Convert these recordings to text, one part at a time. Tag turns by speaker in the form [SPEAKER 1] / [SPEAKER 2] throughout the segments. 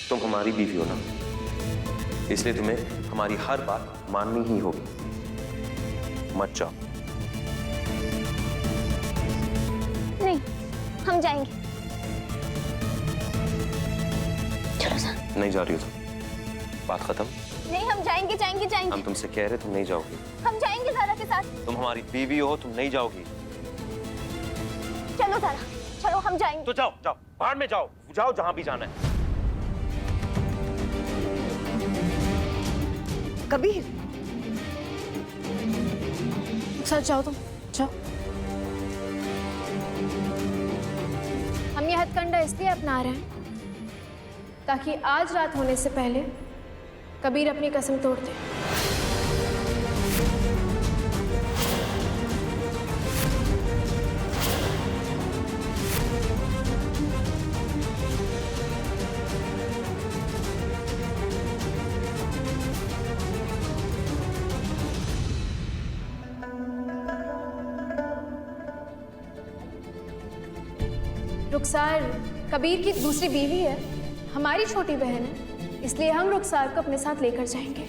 [SPEAKER 1] तुम हमारी बीवी हो ना, इसलिए तुम्हें हमारी हर बात माननी ही होगी। मत जाओ।
[SPEAKER 2] नहीं, हम जाएंगे। चलो सर।
[SPEAKER 1] नहीं जा रही हो तुम, बात खत्म।
[SPEAKER 2] नहीं, हम जाएंगे जाएंगे जाएंगे।
[SPEAKER 1] हम तुमसे कह रहे तुम नहीं जाओगी।
[SPEAKER 2] हम जाएंगे ज़ारा के साथ।
[SPEAKER 1] तुम हमारी बीवी हो, तुम नहीं जाओगी।
[SPEAKER 2] चलो ज़ारा, चलो हम जाएंगे।
[SPEAKER 1] तो जाओ जाओ, बाहर में जाओ, जाओ जहां भी जाना है।
[SPEAKER 3] कबीर,
[SPEAKER 4] सर जाओ तुम, जाओ। हम ये हथकंडा इसलिए अपना रहे हैं ताकि आज रात होने से पहले कबीर अपनी कसम तोड़ दे। रुखसार कबीर की दूसरी बीवी है, हमारी छोटी बहन है, इसलिए हम रुखसार को अपने साथ लेकर जाएंगे।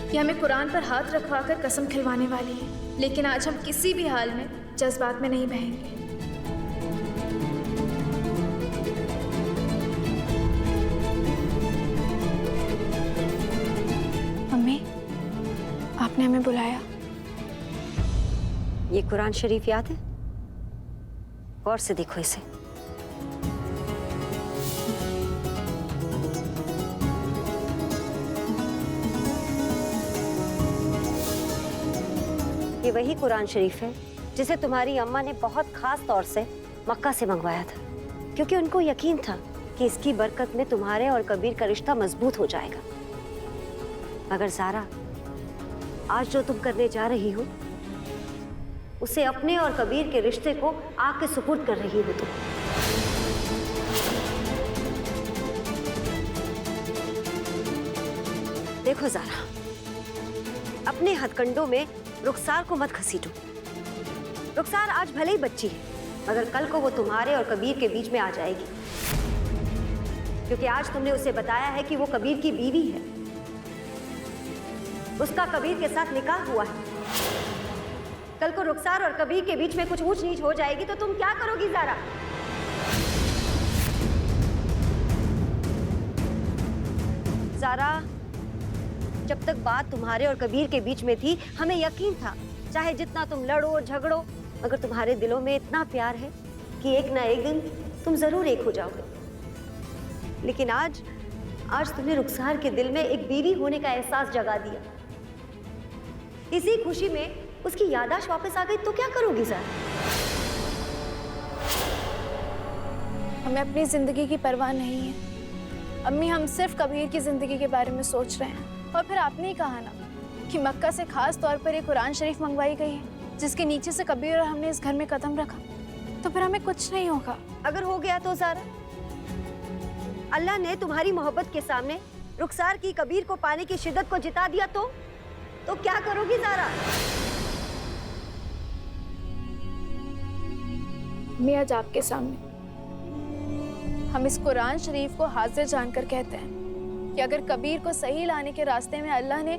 [SPEAKER 4] ये हमें कुरान पर हाथ रखवाकर कसम खिलवाने वाली है, लेकिन आज हम किसी भी हाल में जज्बात में नहीं बहेंगे। आपने हमें बुलाया।
[SPEAKER 3] ये कुरान शरीफ याद है? गौर से देखो इसे। ये वही कुरान शरीफ है जिसे तुम्हारी अम्मा ने बहुत खास तौर से मक्का से मंगवाया था, क्योंकि उनको यकीन था कि इसकी बरकत में तुम्हारे और कबीर का रिश्ता मजबूत हो जाएगा। मगर ज़ारा, आज जो तुम करने जा रही हो उसे अपने और कबीर के रिश्ते को आग के सुपुर्द कर रही हो तुम। देखो ज़ारा, अपने हथकंडों में रुखसार को मत घसीटो। रुखसार आज भले ही बच्ची है, मगर कल को वो तुम्हारे और कबीर के बीच में आ जाएगी, क्योंकि आज तुमने उसे बताया है कि वो कबीर की बीवी है, उसका कबीर के साथ निकाह हुआ है। कल को रुखसार और कबीर के बीच में कुछ ऊंच नीच हो जाएगी तो तुम क्या करोगी ज़ारा? ज़ारा, जब तक बात तुम्हारे और कबीर के बीच में थी, हमें यकीन था चाहे जितना तुम लड़ो झगड़ो, मगर तुम्हारे दिलों में इतना प्यार है कि एक ना एक दिन तुम जरूर एक हो जाओगे। लेकिन आज तुमने रुखसार के दिल में एक बीवी होने का एहसास जगा दिया। इसी खुशी में उसकी याददाश्त वापस आ गई तो क्या करोगी ज़ारा?
[SPEAKER 4] हमें अपनी जिंदगी की परवाह नहीं है अम्मी, हम सिर्फ कबीर की जिंदगी के बारे में सोच रहे हैं। और फिर आपने ही कहा ना कि मक्का से खास तौर पर एक कुरान शरीफ मंगवाई गई है जिसके नीचे से कबीर और हमने इस घर में कदम रखा, तो फिर हमें कुछ नहीं होगा।
[SPEAKER 3] अगर हो गया तो ज़ारा, अल्लाह ने तुम्हारी मोहब्बत के सामने रुखसार की कबीर को पाने की शिद्दत को जिता दिया तो क्या करोगी ज़ारा?
[SPEAKER 4] मैं आज आपके सामने हम इस कुरान शरीफ को हाजिर जानकर कहते हैं कि अगर कबीर को सही लाने के रास्ते में अल्लाह ने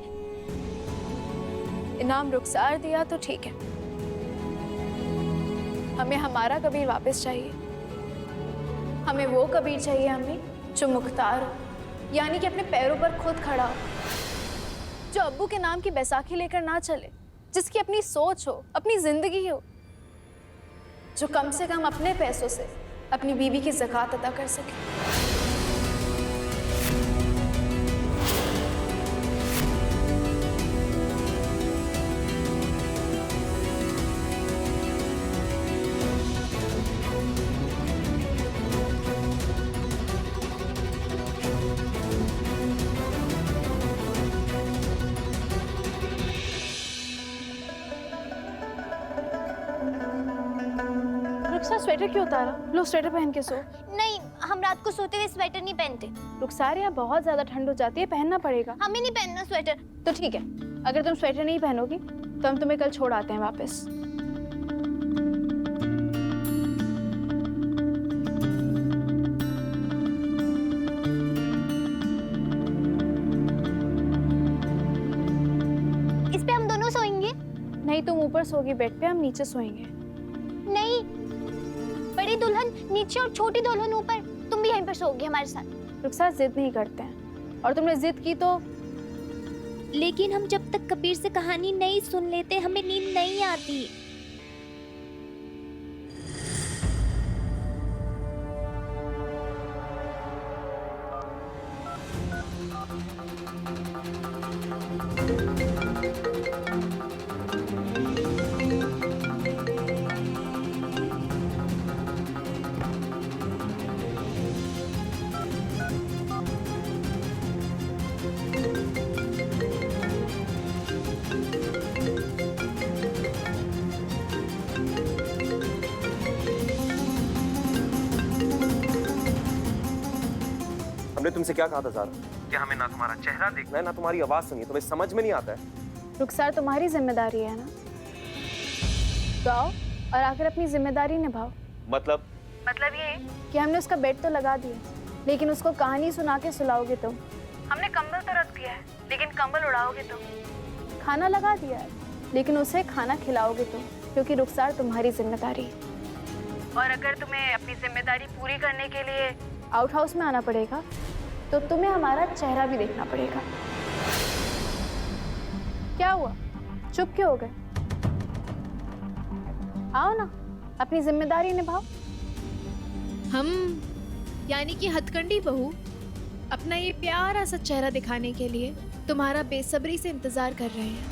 [SPEAKER 4] इनाम रुखसार दिया तो ठीक है, हमें हमारा कबीर वापस चाहिए। हमें वो कबीर चाहिए हमें जो मुख्तार हो, यानी कि अपने पैरों पर खुद खड़ा हो, जो अब्बू के नाम की बैसाखी लेकर ना चले, जिसकी अपनी सोच हो, अपनी जिंदगी हो, जो कम से कम अपने पैसों से अपनी बीवी की ज़कात अदा कर सके। स्वेटर क्यों उतारा? लो स्वेटर पहन के सो।
[SPEAKER 2] नहीं, हम रात को सोते हुए स्वेटर नहीं पहनते।
[SPEAKER 4] रुखसार, यहाँ बहुत ज्यादा ठंड हो जाती है, पहनना पड़ेगा।
[SPEAKER 2] हमें नहीं पहनना स्वेटर।
[SPEAKER 4] तो ठीक है, अगर तुम स्वेटर नहीं पहनोगी तो हम तुम्हें कल छोड़ आते हैं वापस।
[SPEAKER 2] इस पे हम दोनों सोएंगे।
[SPEAKER 4] नहीं, तुम ऊपर सोगी बेड पे, हम नीचे सोएंगे।
[SPEAKER 2] नहीं, बड़ी दुल्हन नीचे और छोटी दुल्हन ऊपर, तुम भी यहीं पर सोओगी हमारे साथ।
[SPEAKER 4] रुखसार, जिद नहीं करते हैं, और तुमने जिद की तो।
[SPEAKER 2] लेकिन हम जब तक कबीर से कहानी नहीं सुन लेते हमें नींद नहीं आती।
[SPEAKER 1] हमने तुमसे क्या कहा था ज़ारा? कि हमें ना तुम्हारा चेहरा देखना है ना तुम्हारी आवाज सुनिए, तुम्हें समझ में नहीं आता है?
[SPEAKER 4] रुखसार, तुम्हारी जिम्मेदारी है ना, तो आओ और आकर अपनी जिम्मेदारी निभाओ।
[SPEAKER 1] मतलब
[SPEAKER 4] ये कि हमने उसका बेड तो लगा दिया, लेकिन उसको कहानी सुना के सुलाओगे तुम। हमने कंबल तो रख दिया है, लेकिन कंबल उड़ाओगे तुम। खाना लगा दिया है, लेकिन उसे खाना खिलाओगे तुम, क्योंकि रुखसार तुम्हारी जिम्मेदारी है। और अगर तुम्हें अपनी जिम्मेदारी पूरी करने के लिए आउट हाउस में आना पड़ेगा तो तुम्हें हमारा चेहरा भी देखना पड़ेगा। क्या हुआ, चुप क्यों हो गए? आओ ना, अपनी जिम्मेदारी निभाओ।
[SPEAKER 5] हम यानी कि हथकंडी बहू अपना ये प्यारा सा चेहरा दिखाने के लिए तुम्हारा बेसब्री से इंतजार कर रहे हैं।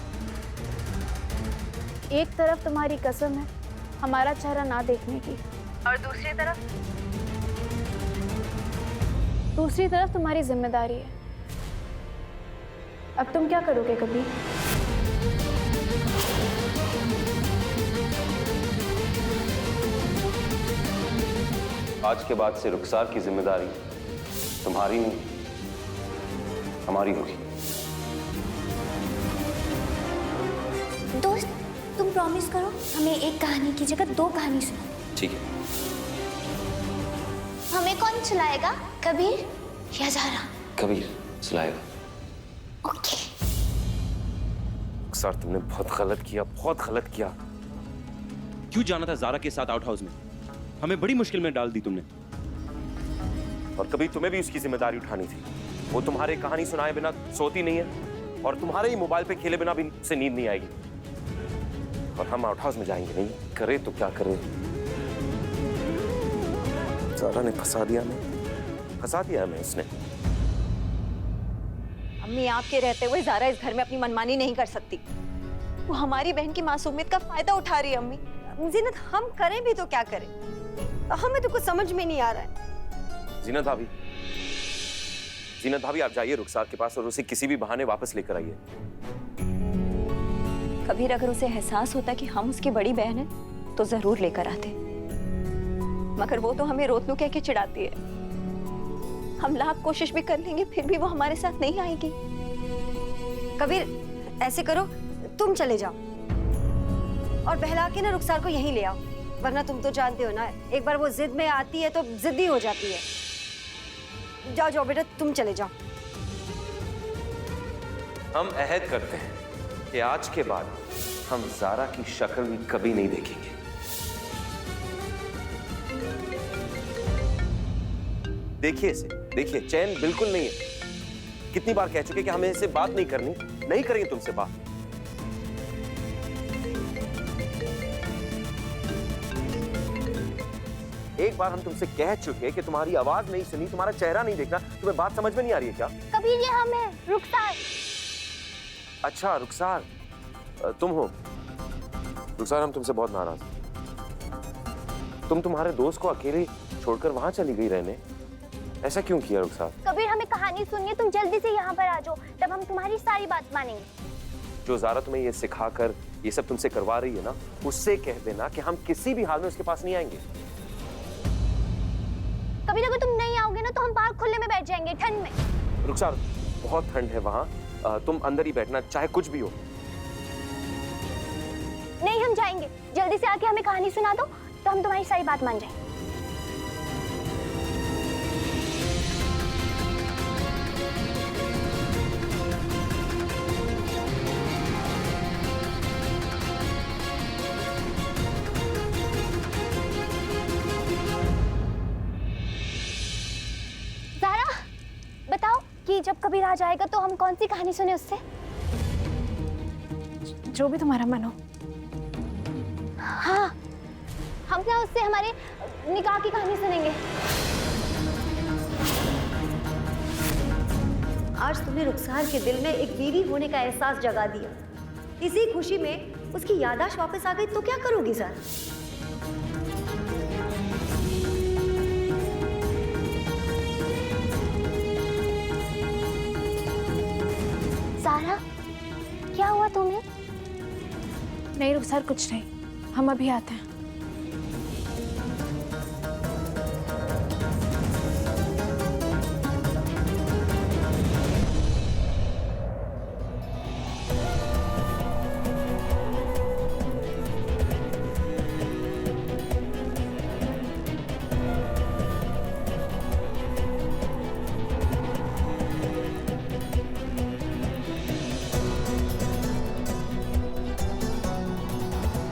[SPEAKER 4] एक तरफ तुम्हारी कसम है हमारा चेहरा ना देखने की, और दूसरी तरफ तुम्हारी जिम्मेदारी है। अब तुम क्या करोगे कबीर?
[SPEAKER 1] आज के बाद से रुखसार की जिम्मेदारी तुम्हारी नहीं, हमारी होगी।
[SPEAKER 2] दोस्त, तुम प्रॉमिस करो हमें एक कहानी की जगह 2 कहानी सुना।
[SPEAKER 1] ठीक है।
[SPEAKER 2] हमें कौन सुनाएगा, कबीर या ज़ारा?
[SPEAKER 1] कबीर सुनाएगा।
[SPEAKER 2] ओके।
[SPEAKER 1] रुखसार, तुमने बहुत गलत किया, बहुत गलत किया।
[SPEAKER 6] क्यों जाना था ज़ारा के साथ आउट हाउस में? हमें बड़ी मुश्किल में डाल दी तुमने।
[SPEAKER 1] और कभी तुम्हें भी उसकी जिम्मेदारी उठानी थी। वो तुम्हारे कहानी सुनाए बिना सोती नहीं है, और तुम्हारे ही मोबाइल पे खेले बिना भी उसे नींद नहीं आएगी। और हम आउट हाउस में जाएंगे नहीं, करे तो क्या करे। ज़ारा ने फंसा दिया हमें उसने।
[SPEAKER 3] अम्मी, आपके रहते हुए ज़ारा इस घर में अपनी मनमानी नहीं कर सकती। वो हमारी बहन की मासूमियत का फायदा उठा रही है। अम्मी, जीनत, हम करें भी तो क्या करें? हमें तो कुछ समझ में नहीं आ रहा है।
[SPEAKER 1] जीनत भाभी आप जाइए रुखसार के पास और उसे किसी भी बहाने वापस लेकर आइए।
[SPEAKER 3] कबीर, अगर उसे एहसास होता कि हम उसकी बड़ी बहन हैं तो जरूर लेकर आते, मगर वो तो हमें रोतलू कह के चिढ़ाती है। हम लाख कोशिश भी कर लेंगे फिर भी वो हमारे साथ नहीं आएगी। कबीर, ऐसे करो, तुम चले जाओ और बहला के ना रुखसार को यहीं ले आओ, वरना तुम तो जानते हो ना, एक बार वो जिद में आती है तो जिद्दी हो जाती है। जाओ जाओ बेटा, तुम चले जाओ।
[SPEAKER 1] हम अहद करते हैं कि आज के बाद हम ज़ारा की शक्ल भी कभी नहीं देखेंगे। देखिए इसे, देखिए, चैन बिल्कुल नहीं है। कितनी बार कह चुके कि हमें इससे बात नहीं करनी, नहीं करेंगे तुमसे बात। एक बार हम तुमसे कह चुके कि तुम्हारी आवाज नहीं सुनी, तुम्हारा चेहरा नहीं देखना। तुम्हें बात समझ में नहीं आ रही है क्या?
[SPEAKER 2] कबीर, ये हम हैं, रुखसार।
[SPEAKER 1] अच्छा रुखसार, तुम हो। रुखसार, हम तुमसे बहुत नाराज हैं। तुम तुम्हारे दोस्त को अकेले छोड़कर वहां चली गई रहने, ऐसा क्यों किया रुखसार?
[SPEAKER 2] कबीर, हमें कहानी सुननी है, तुम जल्दी से यहाँ पर आ जाओ, तब हम तुम्हारी सारी बात मानेंगे।
[SPEAKER 1] जो ज़ारा तुम्हें ये सिखाकर ये सब तुमसे करवा रही है ना, उससे कह देना कि हम किसी भी हाल में उसके पास नहीं आएंगे।
[SPEAKER 2] कबीर, अगर तुम नहीं आओगे तो हम बाहर खुले में बैठ जाएंगे ठंड में।
[SPEAKER 1] रुखसार, बहुत ठंड है वहाँ, तुम अंदर ही बैठना, चाहे कुछ भी हो।
[SPEAKER 2] नहीं, हम जाएंगे। जल्दी से आके हमें कहानी सुना दो तो हम तुम्हारी सारी बात मान जाएंगे। ज़ारा, बताओ कि जब कबीर आ जाएगा तो हम कौन सी कहानी सुने उससे?
[SPEAKER 4] जो भी तुम्हारा मन हो।
[SPEAKER 2] हाँ, हम ना उससे हमारे निकाह की कहानी सुनेंगे।
[SPEAKER 3] आज तुमने रुखसार के दिल में एक बीवी होने का एहसास जगा दिया। इसी खुशी में उसकी याददाश्त वापस आ गई तो क्या करोगी ज़ारा?
[SPEAKER 2] ज़ारा, क्या हुआ तुम्हें?
[SPEAKER 4] नहीं रुखसार, कुछ नहीं, हम अभी आते हैं।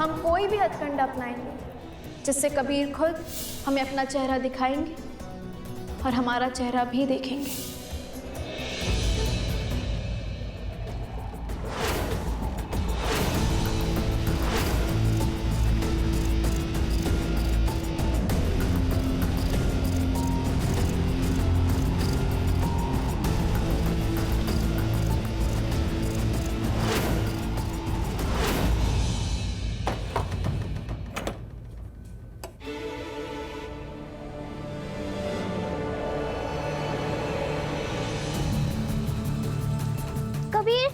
[SPEAKER 4] हम कोई भी हथकंडा अपनाएंगे जिससे कबीर खुद हमें अपना चेहरा दिखाएंगे और हमारा चेहरा भी देखेंगे।
[SPEAKER 2] कबीर,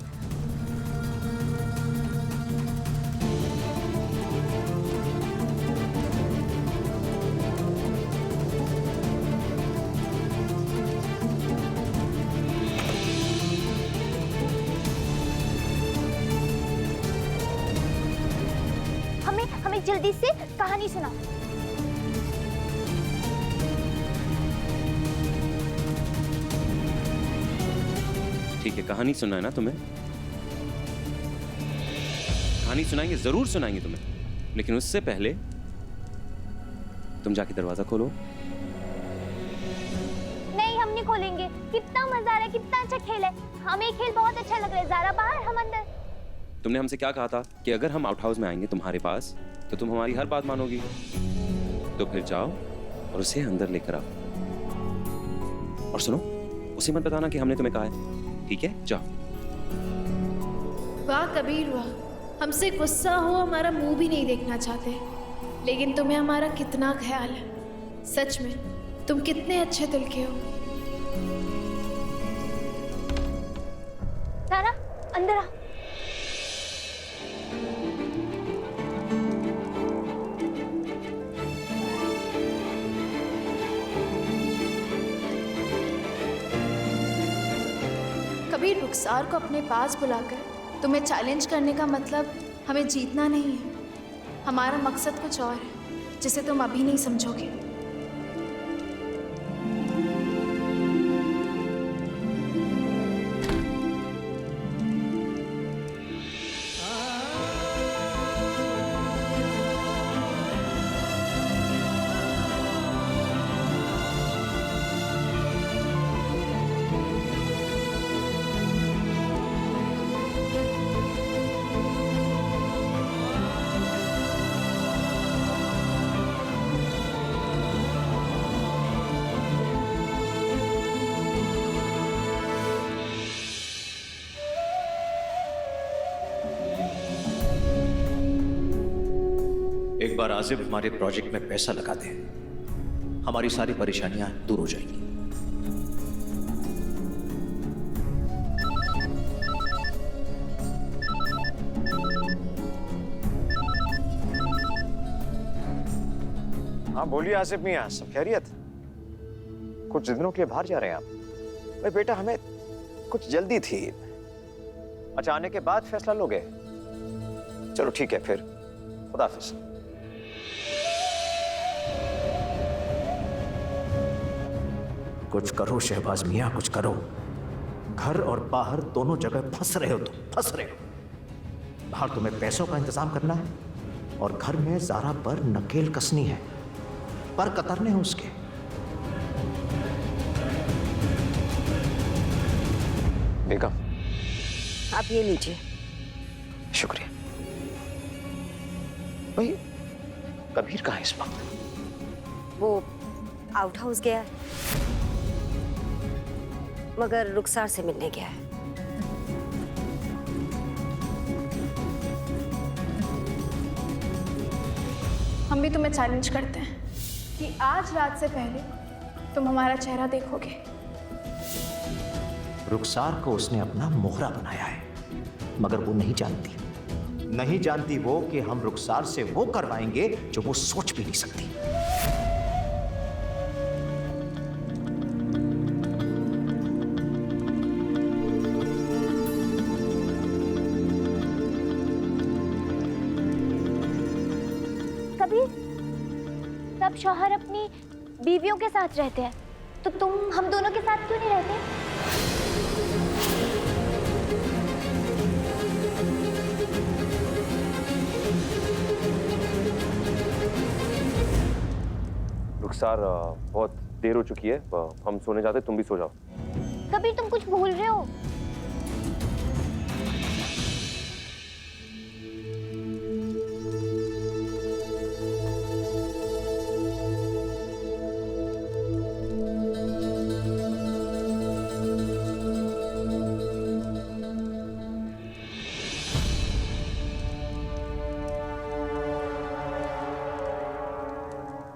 [SPEAKER 2] हमें जल्दी से कहानी सुनाओ।
[SPEAKER 6] ठीक है, कहानी सुना है ना तुम्हें? कहानी सुनाएंगे, जरूर सुनाएंगे तुम्हें, लेकिन उससे पहले तुम जाके दरवाजा खोलो।
[SPEAKER 2] नहीं, हम नहीं खोलेंगे। कितना मजा आ रहा है, कितना अच्छा खेल है। हमें खेल बहुत अच्छा लग रहा है। ज़ारा बाहर, हम अंदर।
[SPEAKER 6] तुमने हमसे क्या कहा था कि अगर हम आउट हाउस में आएंगे तुम्हारे पास तो तुम हमारी हर बात मानोगी। तो फिर जाओ और उसे अंदर लेकर आओ। और सुनो, उसे मत बताना कि हमने तुम्हें कहा है, ठीक है? जाओ।
[SPEAKER 5] वाह कबीर वाह, हमसे गुस्सा हो, हमारा मुंह भी नहीं देखना चाहते, लेकिन तुम्हें हमारा कितना ख्याल है। सच में तुम कितने अच्छे दिल के हो।
[SPEAKER 2] ज़ारा, अंदर आ।
[SPEAKER 4] कबीर, रुखसार को अपने पास बुलाकर तुम्हें चैलेंज करने का मतलब हमें जीतना नहीं है। हमारा मकसद कुछ और है जिसे तुम अभी नहीं समझोगे।
[SPEAKER 7] एक बार आसिफ हमारे प्रोजेक्ट में पैसा लगा दे, हमारी सारी परेशानियां दूर हो जाएंगी।
[SPEAKER 8] हाँ बोलिए आसिफ मियां, सब खैरियत?
[SPEAKER 7] कुछ दिनों के लिए बाहर जा रहे हैं आप? भाई बेटा, हमें कुछ जल्दी थी। अच्छा, आने के बाद फैसला लोगे? चलो ठीक है फिर, खुदा हाफिज। कुछ करो शहबाज मियां, कुछ करो। घर और बाहर दोनों जगह फंस रहे हो, तुम फंस रहे हो। बाहर तुम्हें पैसों का इंतजाम करना है और घर में ज़ारा पर नकेल कसनी है, पर कतरने हैं उसके। बेगम,
[SPEAKER 3] आप ये लीजिए।
[SPEAKER 7] शुक्रिया। भाई कबीर कहाँ है इस वक्त?
[SPEAKER 3] वो आउट हाउस गया है, मगर रुखसार से मिलने गया है।
[SPEAKER 4] हम भी तुम्हें चैलेंज करते हैं कि आज रात से पहले तुम हमारा चेहरा देखोगे।
[SPEAKER 7] रुखसार को उसने अपना मोहरा बनाया है, मगर वो नहीं जानती वो कि हम रुखसार से वो करवाएंगे जो वो सोच भी नहीं सकती।
[SPEAKER 2] कबीर, सब शौहर अपनी बीवियों के साथ रहते हैं, तो तुम हम दोनों के साथ क्यों नहीं रहते?
[SPEAKER 1] रुखसार, बहुत देर हो चुकी है, हम सोने जाते, तुम भी सो जाओ।
[SPEAKER 2] कबीर, तुम कुछ भूल रहे हो।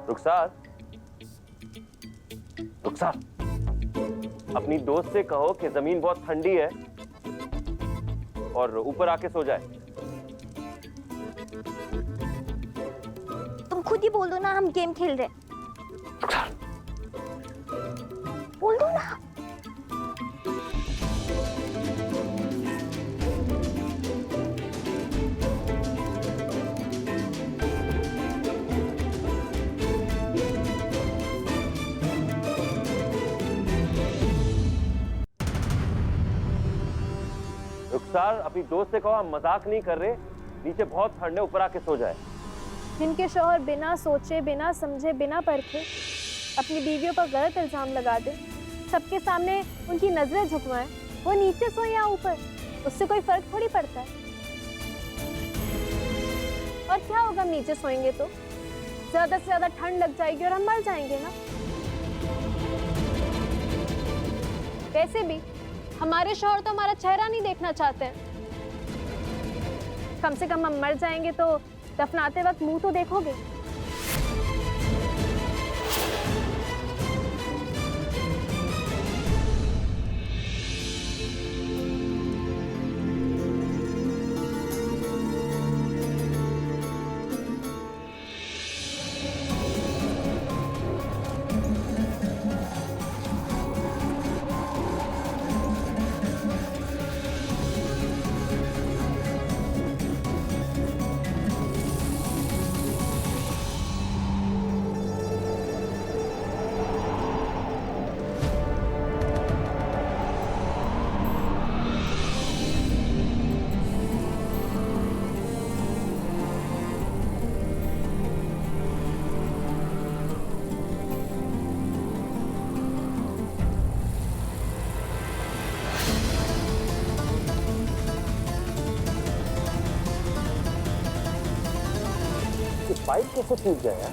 [SPEAKER 1] रुखसार, रुखसार, अपनी दोस्त से कहो कि जमीन बहुत ठंडी है और ऊपर आके सो जाए।
[SPEAKER 2] तुम खुद ही बोल दो ना, हम गेम खेल रहे हैं। बोल दो ना।
[SPEAKER 1] रुखसार, अपनी दोस्त से कहो हम मजाक नहीं कर रहे, नीचे बहुत ठंड है, ऊपर आके सो जाए।
[SPEAKER 4] जिनके शौहर बिना सोचे, बिना समझे, बिना परखे अपनी बीवियों पर गलत इल्जाम लगा दे, सबके सामने उनकी नजरें झुकवाएं, वो नीचे सोए या ऊपर, उससे कोई फर्क थोड़ी पड़ता है। और क्या होगा, हम नीचे सोएंगे तो ज्यादा से ज्यादा ठंड लग जाएगी और हम मर जाएंगे ना। वैसे भी हमारे शौहर तो हमारा चेहरा नहीं देखना चाहते हैं। कम से कम हम मर जाएंगे तो दफनाते वक्त मुंह तो देखोगे।
[SPEAKER 1] पाइप कैसे टूट गया यार?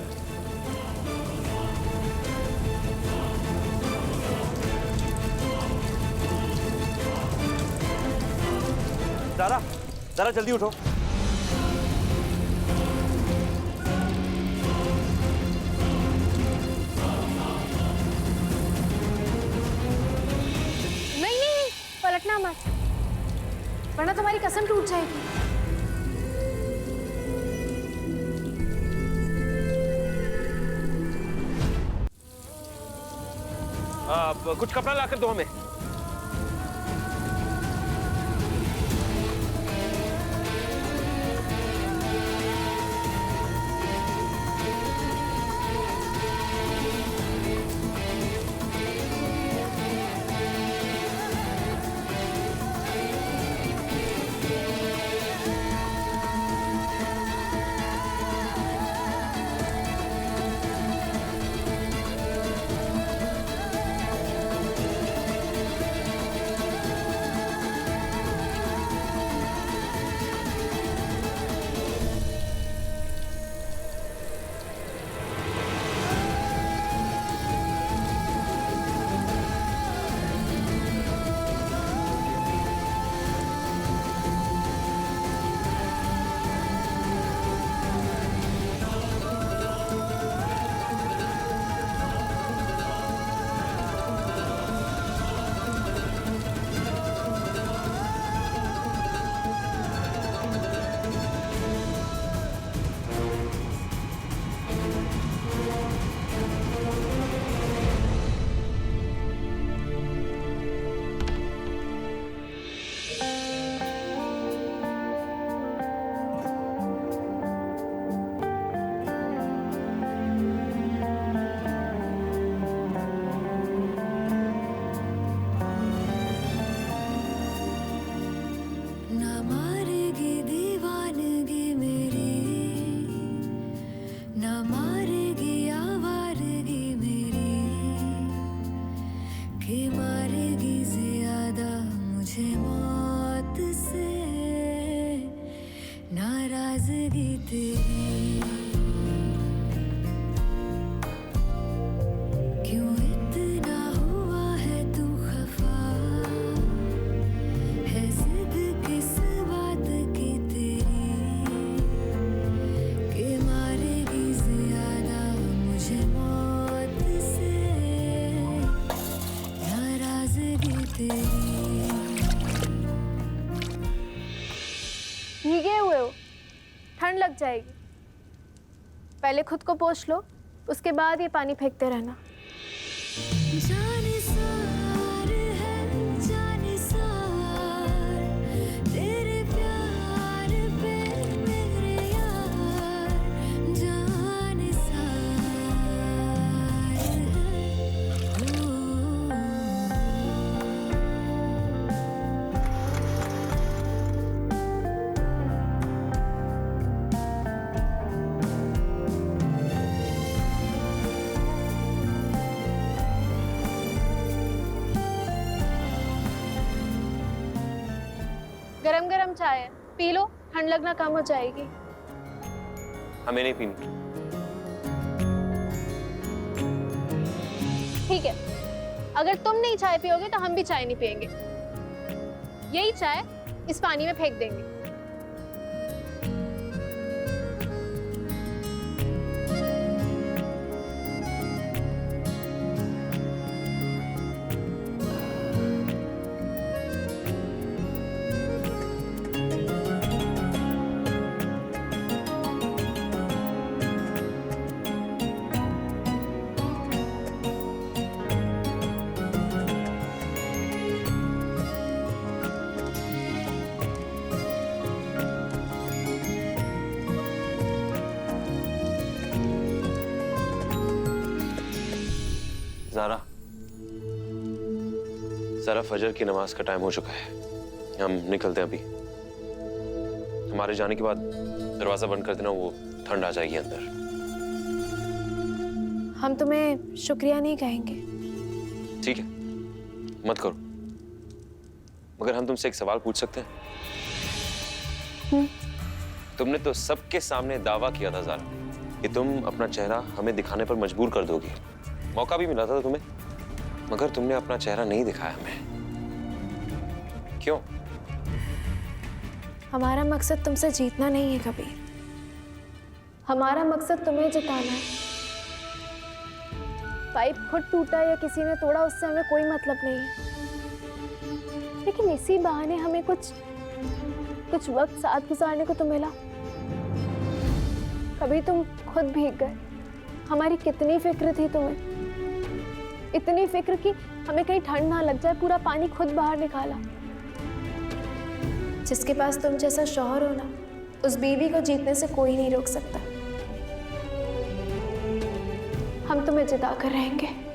[SPEAKER 1] ज़ारा, ज़ारा जल्दी उठो।
[SPEAKER 4] नहीं, पलटना मत, वरना तुम्हारी कसम टूट जाएगी।
[SPEAKER 1] कुछ कपड़ा ला कर दो हमें।
[SPEAKER 4] भीगे हुए हो, ठंड लग जाएगी। पहले खुद को पोंछ लो, उसके बाद ये पानी फेंकते रहना। गरम गरम चाय है, पी लो, ठंड लगना कम हो जाएगी।
[SPEAKER 1] हमें नहीं पीनी।
[SPEAKER 4] ठीक है, अगर तुम नहीं चाय पियोगे तो हम भी चाय नहीं पियेंगे। यही चाय इस पानी में फेंक देंगे।
[SPEAKER 1] ज़रा फजर की नमाज का टाइम हो चुका है, हम निकलते हैं अभी। हमारे जाने के बाद दरवाजा बंद कर देना, वो ठंड आ जाएगी अंदर।
[SPEAKER 4] हम तुम्हें शुक्रिया नहीं कहेंगे।
[SPEAKER 1] ठीक है, मत करो, मगर हम तुमसे एक सवाल पूछ सकते हैं? तुमने तो सबके सामने दावा किया था ज़ारा कि तुम अपना चेहरा हमें दिखाने पर मजबूर कर दोगी। मौका भी मिला था तुम्हें, मगर तुमने अपना चेहरा नहीं दिखाया हमें। क्यों?
[SPEAKER 4] हमारा मकसद तुमसे जीतना नहीं है कबीर, हमारा मकसद तुम्हें जिताना है। पाइप खुद टूटा या किसी ने तोड़ा, उससे हमें कोई मतलब नहीं है, लेकिन इसी बहाने हमें कुछ वक्त साथ गुजारने को तो मिला। कभी तुम खुद भीग गए, हमारी कितनी फिक्र थी तुम्हें, इतनी फिक्र कि हमें कहीं ठंड ना लग जाए, पूरा पानी खुद बाहर निकाला। जिसके पास तुम जैसा शौहर हो ना, उस बीवी को जीतने से कोई नहीं रोक सकता। हम तुम्हें जिता कर रहेंगे।